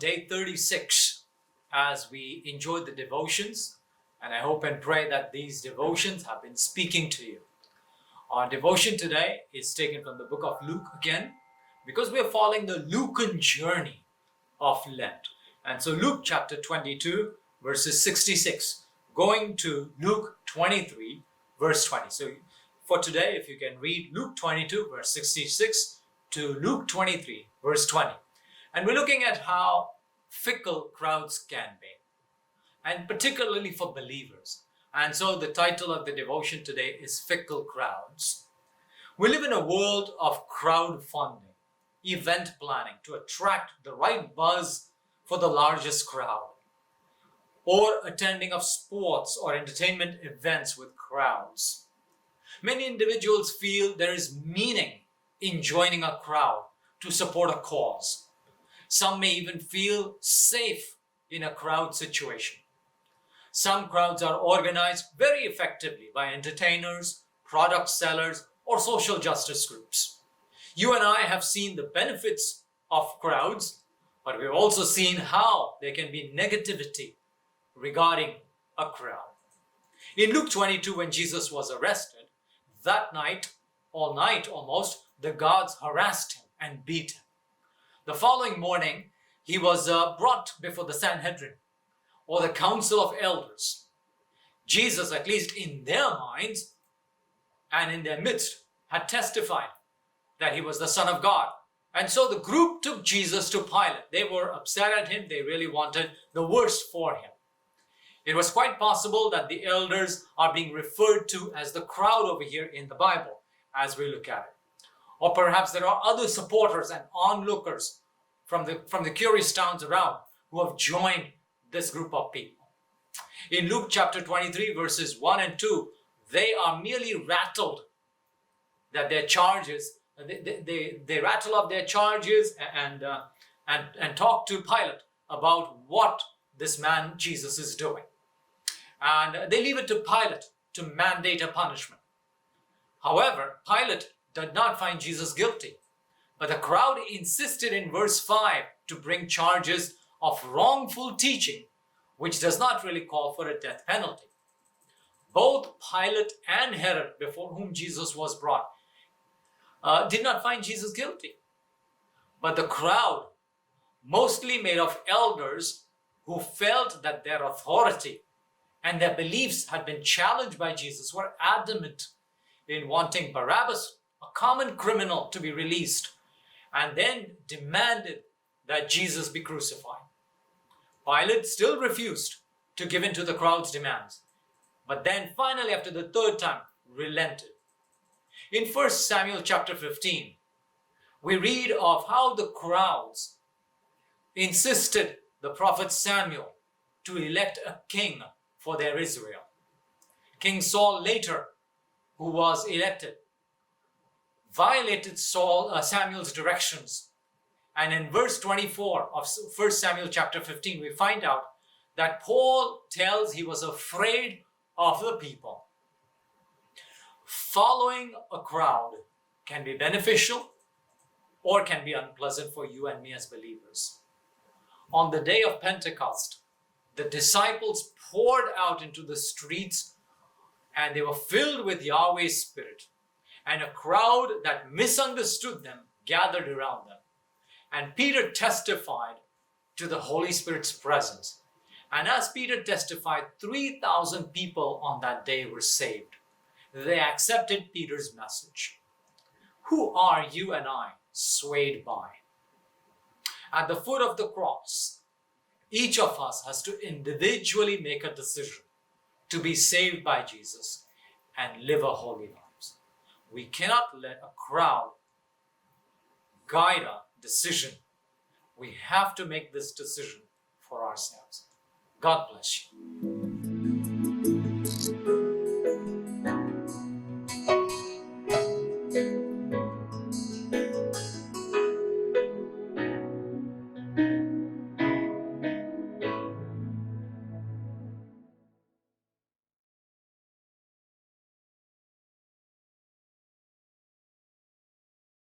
day 36 as we enjoy the devotions, and I hope and pray that these devotions have been speaking to you. Our devotion today is taken from the book of Luke again, because we are following the Lucan journey of Lent. And so Luke chapter 22 verses 66 going to Luke 23 verse 20. So for today, if you can read Luke 22 verse 66 to Luke 23 verse 20. And we're looking at how fickle crowds can be, and particularly for believers. And so the title of the devotion today is Fickle Crowds. We live in a world of crowdfunding, event planning to attract the right buzz for the largest crowd, or attending of sports or entertainment events with crowds. Many individuals feel there is meaning in joining a crowd to support a cause. Some may even feel safe in a crowd situation. Some crowds are organized very effectively by entertainers, product sellers, or social justice groups. You and I have seen the benefits of crowds, but we've also seen how there can be negativity regarding a crowd. In Luke 22, when Jesus was arrested, that night, all night almost, the guards harassed him and beat him. The following morning, he was brought before the Sanhedrin, or the council of elders. Jesus, at least in their minds and in their midst, had testified that he was the Son of God. And so the group took Jesus to Pilate. They were upset at him. They really wanted the worst for him. It was quite possible that the elders are being referred to as the crowd over here in the Bible as we look at it. Or perhaps there are other supporters and onlookers from the curious towns around who have joined this group of people. In Luke chapter 23 verses 1 and 2, they are merely rattled that their charges, they rattle up their charges and talk to Pilate about what this man Jesus is doing. And they leave it to Pilate to mandate a punishment. However, Pilate did not find Jesus guilty, but the crowd insisted in verse 5 to bring charges of wrongful teaching, which does not really call for a death penalty. Both Pilate and Herod, before whom Jesus was brought, did not find Jesus guilty. But the crowd, mostly made of elders who felt that their authority and their beliefs had been challenged by Jesus, were adamant in wanting Barabbas, a common criminal, to be released, and then demanded that Jesus be crucified. Pilate still refused to give in to the crowd's demands, but then finally, after the third time, relented. In 1 Samuel chapter 15, we read of how the crowds insisted the prophet Samuel to elect a king for their Israel. King Saul later, who was elected, violated Samuel's directions. And in verse 24 of 1 Samuel chapter 15, we find out that Paul tells he was afraid of the people. Following a crowd can be beneficial or can be unpleasant for you and me as believers. On the day of Pentecost, the disciples poured out into the streets and they were filled with Yahweh's Spirit. And a crowd that misunderstood them gathered around them. And Peter testified to the Holy Spirit's presence. And as Peter testified, 3,000 people on that day were saved. They accepted Peter's message. Who are you and I swayed by? At the foot of the cross, each of us has to individually make a decision to be saved by Jesus and live a holy life. We cannot let a crowd guide our decision. We have to make this decision for ourselves. God bless you.